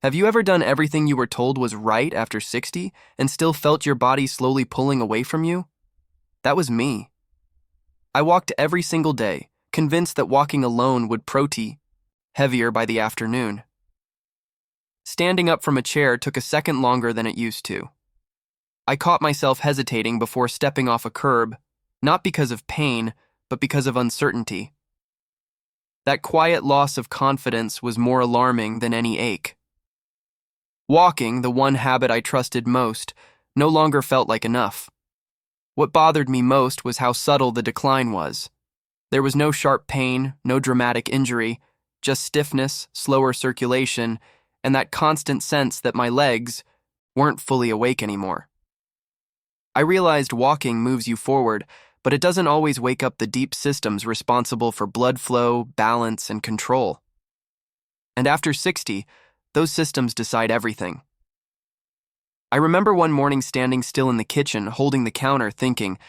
Have you ever done everything you were told was right after 60 and still felt your body slowly pulling away from you? That was me. I walked every single day, convinced that walking alone would heavier by the afternoon. Standing up from a chair took a second longer than it used to. I caught myself hesitating before stepping off a curb, not because of pain, but because of uncertainty. That quiet loss of confidence was more alarming than any ache. Walking, the one habit I trusted most, no longer felt like enough. What bothered me most was how subtle the decline was. There was no sharp pain, no dramatic injury, just stiffness, slower circulation, and that constant sense that my legs weren't fully awake anymore. I realized walking moves you forward, but it doesn't always wake up the deep systems responsible for blood flow, balance, and control. And after 60, those systems decide everything. I remember one morning standing still in the kitchen, holding the counter, thinking,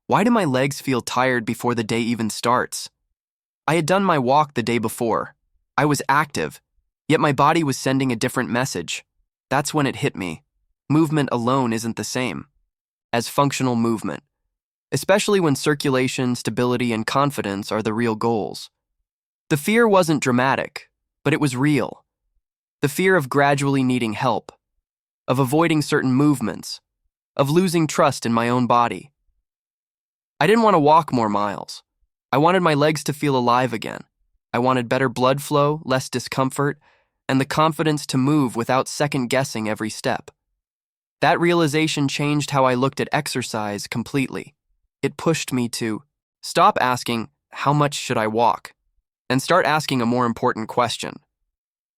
why do my legs feel tired before the day even starts? I had done my walk the day before. I was active, yet my body was sending a different message. That's when it hit me. Movement alone isn't the same as functional movement, especially when circulation, stability, and confidence are the real goals. The fear wasn't dramatic, but it was real. The fear of gradually needing help, of avoiding certain movements, of losing trust in my own body. I didn't want to walk more miles. I wanted my legs to feel alive again. I wanted better blood flow, less discomfort, and the confidence to move without second-guessing every step. That realization changed how I looked at exercise completely. It pushed me to stop asking, how much should I walk? And start asking a more important question.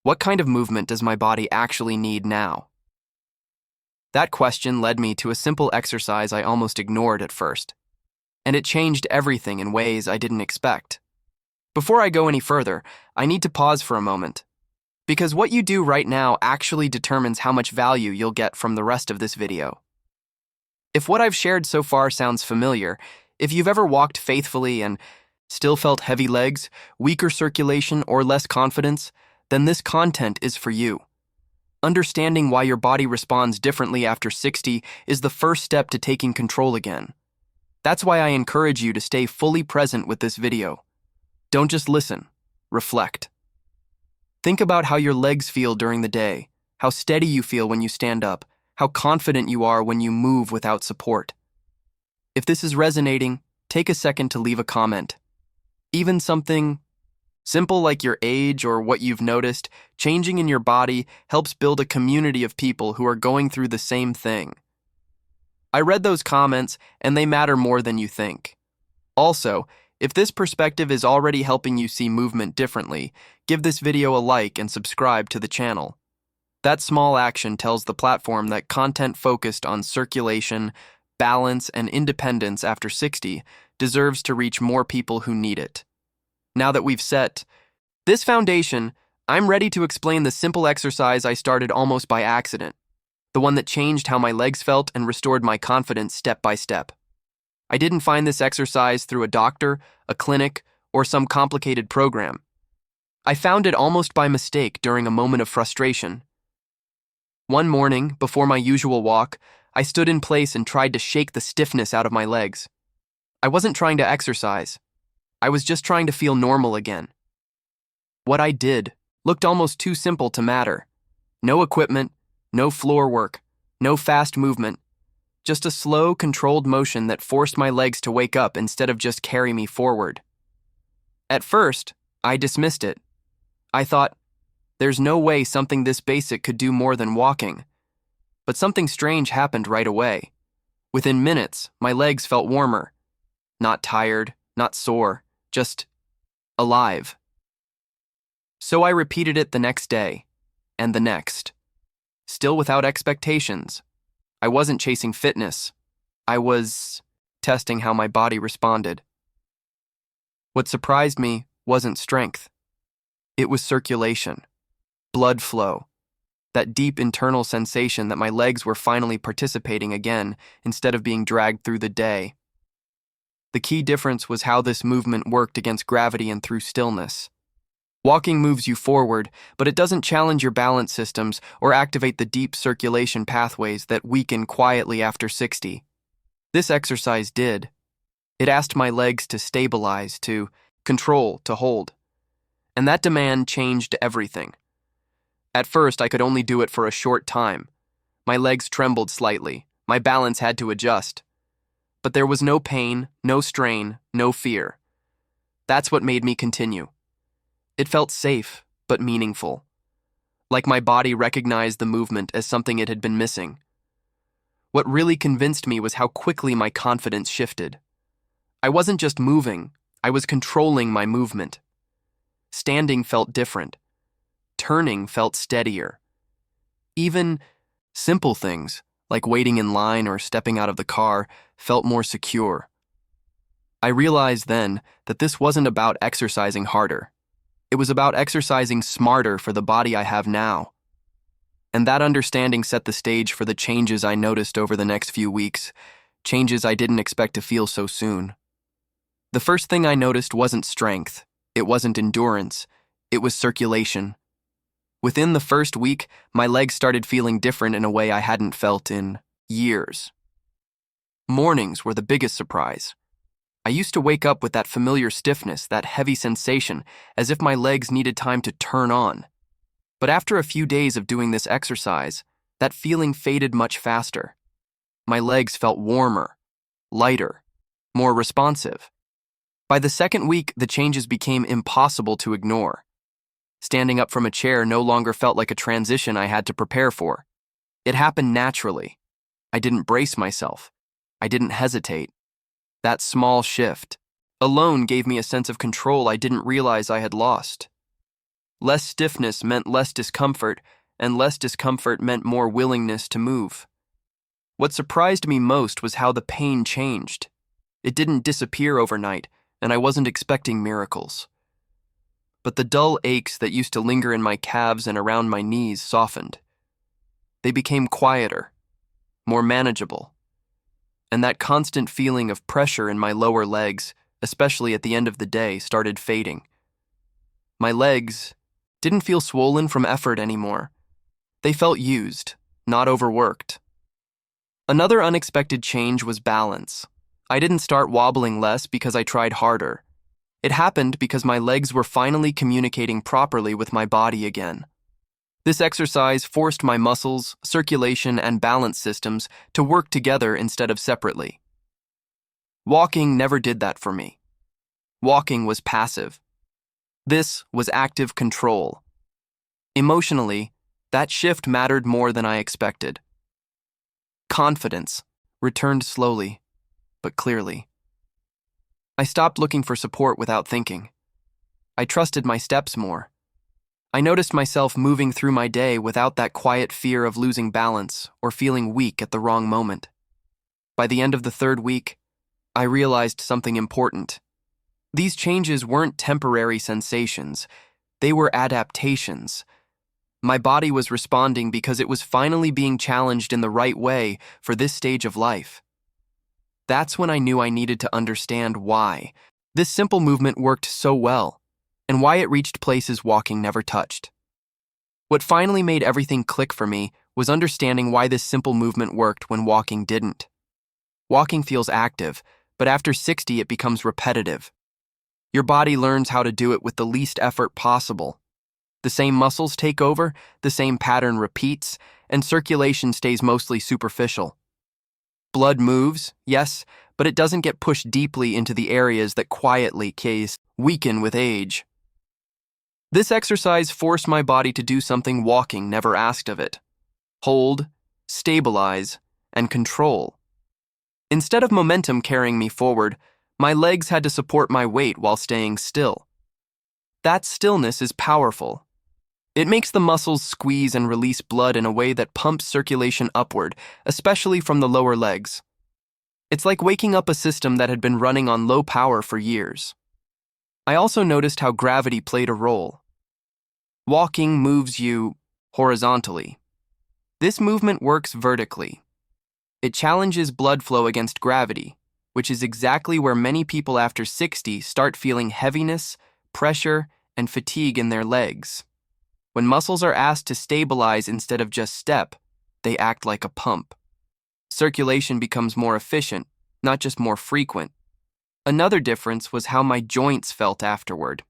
What kind of movement does my body actually need now? That question led me to a simple exercise I almost ignored at first, and it changed everything in ways I didn't expect. Before I go any further, I need to pause for a moment, because what you do right now actually determines how much value you'll get from the rest of this video. If what I've shared so far sounds familiar, if you've ever walked faithfully and still felt heavy legs, weaker circulation, or less confidence, then this content is for you. Understanding why your body responds differently after 60 is the first step to taking control again. That's why I encourage you to stay fully present with this video. Don't just listen, reflect. Think about how your legs feel during the day, how steady you feel when you stand up, how confident you are when you move without support. If this is resonating, take a second to leave a comment. Even something simple like your age or what you've noticed changing in your body helps build a community of people who are going through the same thing. I read those comments, and they matter more than you think. Also, if this perspective is already helping you see movement differently, give this video a like and subscribe to the channel. That small action tells the platform that content focused on circulation, balance, and independence after 60 deserves to reach more people who need it. Now that we've set this foundation, I'm ready to explain the simple exercise I started almost by accident, the one that changed how my legs felt and restored my confidence step by step. I didn't find this exercise through a doctor, a clinic, or some complicated program. I found it almost by mistake during a moment of frustration. One morning, before my usual walk, I stood in place and tried to shake the stiffness out of my legs. I wasn't trying to exercise. I was just trying to feel normal again. What I did looked almost too simple to matter. No equipment, no floor work, no fast movement. Just a slow, controlled motion that forced my legs to wake up instead of just carry me forward. At first, I dismissed it. I thought, there's no way something this basic could do more than walking. But something strange happened right away. Within minutes, my legs felt warmer. Not tired, not sore, just alive. So I repeated it the next day, and the next. Still without expectations. I wasn't chasing fitness. I was testing how my body responded. What surprised me wasn't strength. It was circulation, blood flow, that deep internal sensation that my legs were finally participating again instead of being dragged through the day. The key difference was how this movement worked against gravity and through stillness. Walking moves you forward, but it doesn't challenge your balance systems or activate the deep circulation pathways that weaken quietly after 60. This exercise did. It asked my legs to stabilize, to control, to hold. And that demand changed everything. At first, I could only do it for a short time. My legs trembled slightly. My balance had to adjust. But there was no pain, no strain, no fear. That's what made me continue. It felt safe, but meaningful. Like my body recognized the movement as something it had been missing. What really convinced me was how quickly my confidence shifted. I wasn't just moving, I was controlling my movement. Standing felt different. Turning felt steadier. Even simple things, like waiting in line or stepping out of the car, felt more secure. I realized then that this wasn't about exercising harder. It was about exercising smarter for the body I have now. And that understanding set the stage for the changes I noticed over the next few weeks, changes I didn't expect to feel so soon. The first thing I noticed wasn't strength, it wasn't endurance, it was circulation. Within the first week, my legs started feeling different in a way I hadn't felt in years. Mornings were the biggest surprise. I used to wake up with that familiar stiffness, that heavy sensation, as if my legs needed time to turn on. But after a few days of doing this exercise, that feeling faded much faster. My legs felt warmer, lighter, more responsive. By the second week, the changes became impossible to ignore. Standing up from a chair no longer felt like a transition I had to prepare for. It happened naturally. I didn't brace myself. I didn't hesitate. That small shift alone gave me a sense of control I didn't realize I had lost. Less stiffness meant less discomfort, and less discomfort meant more willingness to move. What surprised me most was how the pain changed. It didn't disappear overnight, and I wasn't expecting miracles. But the dull aches that used to linger in my calves and around my knees softened. They became quieter, more manageable. And that constant feeling of pressure in my lower legs, especially at the end of the day, started fading. My legs didn't feel swollen from effort anymore. They felt used, not overworked. Another unexpected change was balance. I didn't start wobbling less because I tried harder. It happened because my legs were finally communicating properly with my body again. This exercise forced my muscles, circulation, and balance systems to work together instead of separately. Walking never did that for me. Walking was passive. This was active control. Emotionally, that shift mattered more than I expected. Confidence returned slowly, but clearly. I stopped looking for support without thinking. I trusted my steps more. I noticed myself moving through my day without that quiet fear of losing balance or feeling weak at the wrong moment. By the end of the third week, I realized something important. These changes weren't temporary sensations. They were adaptations. My body was responding because it was finally being challenged in the right way for this stage of life. That's when I knew I needed to understand why this simple movement worked so well, and why it reached places walking never touched. What finally made everything click for me was understanding why this simple movement worked when walking didn't. Walking feels active, but after 60 it becomes repetitive. Your body learns how to do it with the least effort possible. The same muscles take over, the same pattern repeats, and circulation stays mostly superficial. Blood moves, yes, but it doesn't get pushed deeply into the areas that quietly weaken with age. This exercise forced my body to do something walking never asked of it. Hold, stabilize, and control. Instead of momentum carrying me forward, my legs had to support my weight while staying still. That stillness is powerful. It makes the muscles squeeze and release blood in a way that pumps circulation upward, especially from the lower legs. It's like waking up a system that had been running on low power for years. I also noticed how gravity played a role. Walking moves you horizontally. This movement works vertically. It challenges blood flow against gravity, which is exactly where many people after 60 start feeling heaviness, pressure, and fatigue in their legs. When muscles are asked to stabilize instead of just step, they act like a pump. Circulation becomes more efficient, not just more frequent. Another difference was how my joints felt afterward.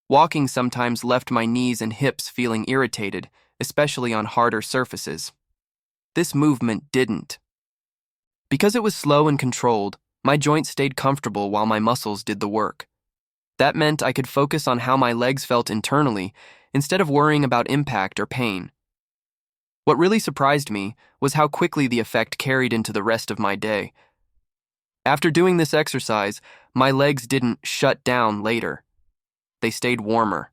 Walking sometimes left my knees and hips feeling irritated, especially on harder surfaces. This movement didn't. Because it was slow and controlled, my joints stayed comfortable while my muscles did the work. That meant I could focus on how my legs felt internally instead of worrying about impact or pain. What really surprised me was how quickly the effect carried into the rest of my day. After doing this exercise, my legs didn't shut down later. They stayed warmer,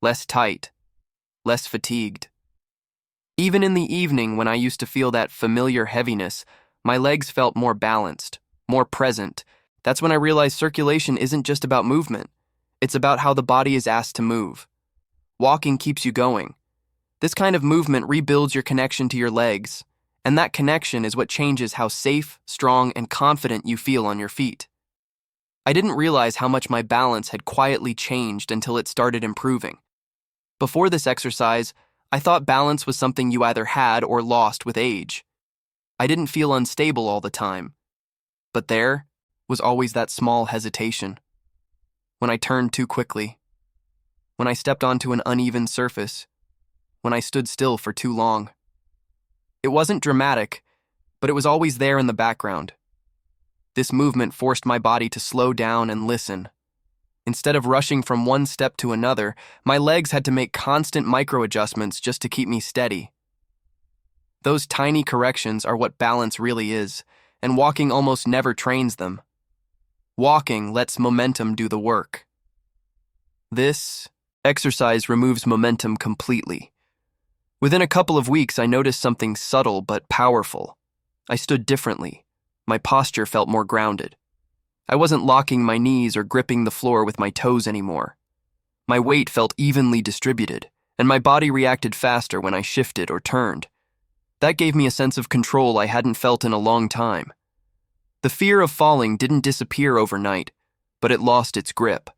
less tight, less fatigued. Even in the evening when I used to feel that familiar heaviness, my legs felt more balanced, more present. That's when I realized circulation isn't just about movement. It's about how the body is asked to move. Walking keeps you going. This kind of movement rebuilds your connection to your legs, and that connection is what changes how safe, strong, and confident you feel on your feet. I didn't realize how much my balance had quietly changed until it started improving. Before this exercise, I thought balance was something you either had or lost with age. I didn't feel unstable all the time, but there was always that small hesitation. When I turned too quickly, when I stepped onto an uneven surface, when I stood still for too long. It wasn't dramatic, but it was always there in the background. This movement forced my body to slow down and listen. Instead of rushing from one step to another, my legs had to make constant micro-adjustments just to keep me steady. Those tiny corrections are what balance really is, and walking almost never trains them. Walking lets momentum do the work. This exercise removes momentum completely. Within a couple of weeks, I noticed something subtle but powerful. I stood differently. My posture felt more grounded. I wasn't locking my knees or gripping the floor with my toes anymore. My weight felt evenly distributed, and my body reacted faster when I shifted or turned. That gave me a sense of control I hadn't felt in a long time. The fear of falling didn't disappear overnight, but it lost its grip.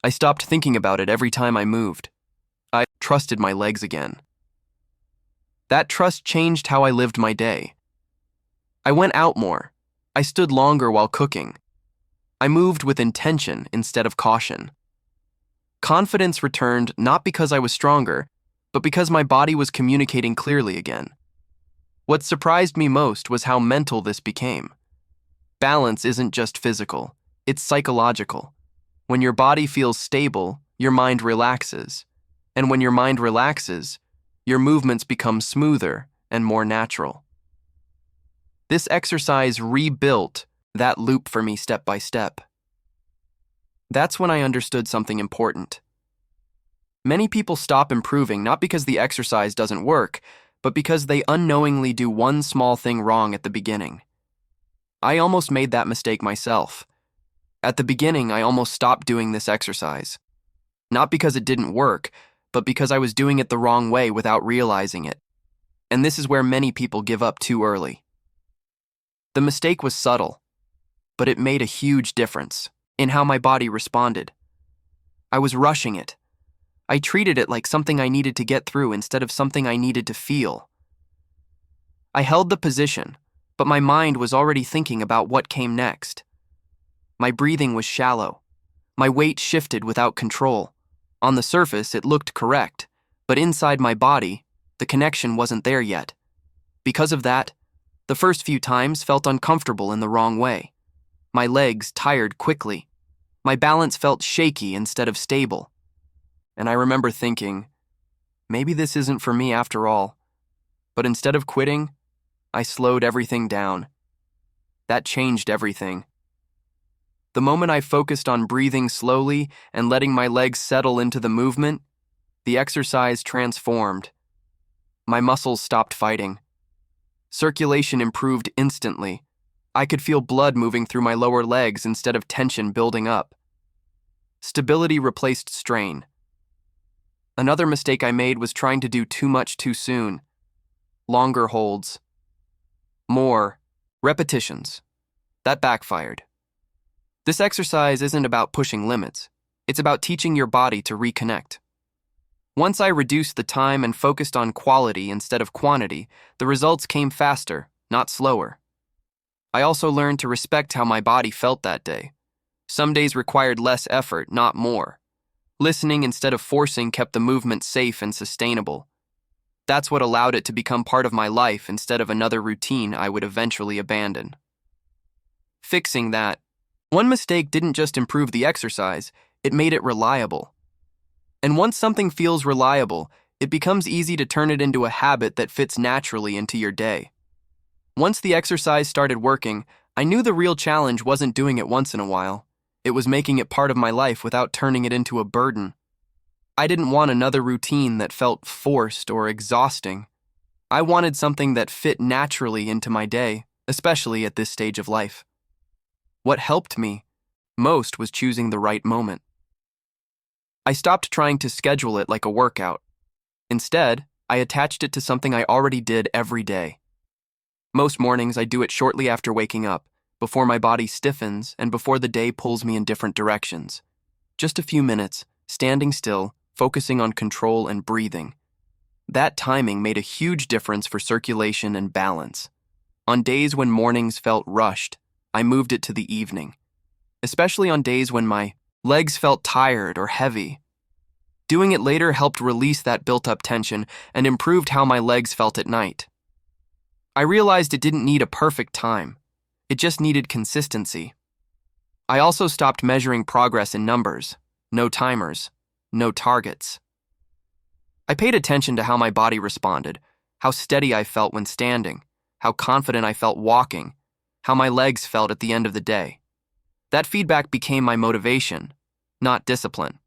I stopped thinking about it every time I moved. I trusted my legs again. That trust changed how I lived my day. I went out more. I stood longer while cooking. I moved with intention instead of caution. Confidence returned not because I was stronger, but because my body was communicating clearly again. What surprised me most was how mental this became. Balance isn't just physical, it's psychological. When your body feels stable, your mind relaxes. And when your mind relaxes, your movements become smoother and more natural. This exercise rebuilt that loop for me step by step. That's when I understood something important. Many people stop improving not because the exercise doesn't work, but because they unknowingly do one small thing wrong at the beginning. I almost made that mistake myself. At the beginning, I almost stopped doing this exercise. Not because it didn't work, but because I was doing it the wrong way without realizing it. And this is where many people give up too early. The mistake was subtle, but it made a huge difference in how my body responded. I was rushing it. I treated it like something I needed to get through instead of something I needed to feel. I held the position, but my mind was already thinking about what came next. My breathing was shallow. My weight shifted without control. On the surface, it looked correct, but inside my body, the connection wasn't there yet. Because of that, the first few times felt uncomfortable in the wrong way. My legs tired quickly. My balance felt shaky instead of stable. And I remember thinking, maybe this isn't for me after all. But instead of quitting, I slowed everything down. That changed everything. The moment I focused on breathing slowly and letting my legs settle into the movement, the exercise transformed. My muscles stopped fighting. Circulation improved instantly. I could feel blood moving through my lower legs instead of tension building up. Stability replaced strain. Another mistake I made was trying to do too much too soon. Longer holds. More repetitions. That backfired. This exercise isn't about pushing limits. It's about teaching your body to reconnect. Once I reduced the time and focused on quality instead of quantity, the results came faster, not slower. I also learned to respect how my body felt that day. Some days required less effort, not more. Listening instead of forcing kept the movement safe and sustainable. That's what allowed it to become part of my life instead of another routine I would eventually abandon. Fixing that. One mistake didn't just improve the exercise, it made it reliable. And once something feels reliable, it becomes easy to turn it into a habit that fits naturally into your day. Once the exercise started working, I knew the real challenge wasn't doing it once in a while. It was making it part of my life without turning it into a burden. I didn't want another routine that felt forced or exhausting. I wanted something that fit naturally into my day, especially at this stage of life. What helped me most was choosing the right moment. I stopped trying to schedule it like a workout. Instead, I attached it to something I already did every day. Most mornings I do it shortly after waking up, before my body stiffens and before the day pulls me in different directions. Just a few minutes, standing still, focusing on control and breathing. That timing made a huge difference for circulation and balance. On days when mornings felt rushed, I moved it to the evening, especially on days when my legs felt tired or heavy. Doing it later helped release that built-up tension and improved how my legs felt at night. I realized it didn't need a perfect time. It just needed consistency. I also stopped measuring progress in numbers, no timers, no targets. I paid attention to how my body responded, how steady I felt when standing, how confident I felt walking, how my legs felt at the end of the day. That feedback became my motivation, not discipline.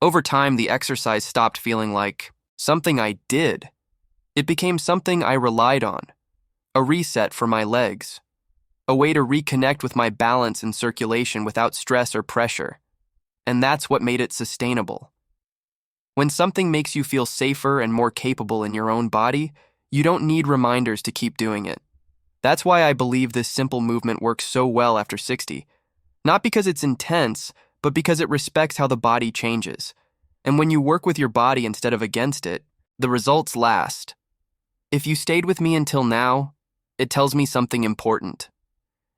Over time, the exercise stopped feeling like something I did. It became something I relied on, a reset for my legs, a way to reconnect with my balance and circulation without stress or pressure. And that's what made it sustainable. When something makes you feel safer and more capable in your own body, you don't need reminders to keep doing it. That's why I believe this simple movement works so well after 60. Not because it's intense, but because it respects how the body changes. And when you work with your body instead of against it, the results last. If you stayed with me until now, it tells me something important.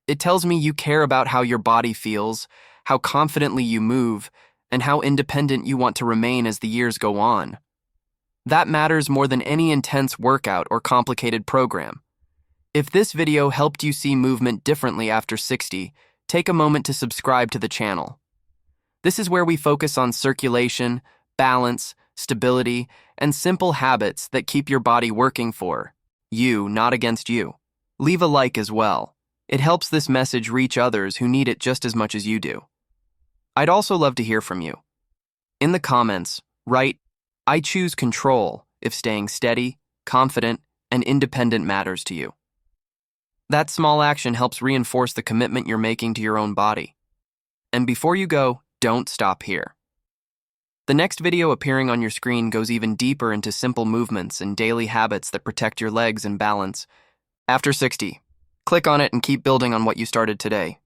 It tells me you care about how your body feels, how confidently you move, and how independent you want to remain as the years go on. That matters more than any intense workout or complicated program. If this video helped you see movement differently after 60, take a moment to subscribe to the channel. This is where we focus on circulation, balance, stability, and simple habits that keep your body working for you, not against you. Leave a like as well. It helps this message reach others who need it just as much as you do. I'd also love to hear from you. In the comments, write, "I choose control" if staying steady, confident, and independent matters to you. That small action helps reinforce the commitment you're making to your own body. And before you go, don't stop here. The next video appearing on your screen goes even deeper into simple movements and daily habits that protect your legs and balance. After 60, click on it and keep building on what you started today.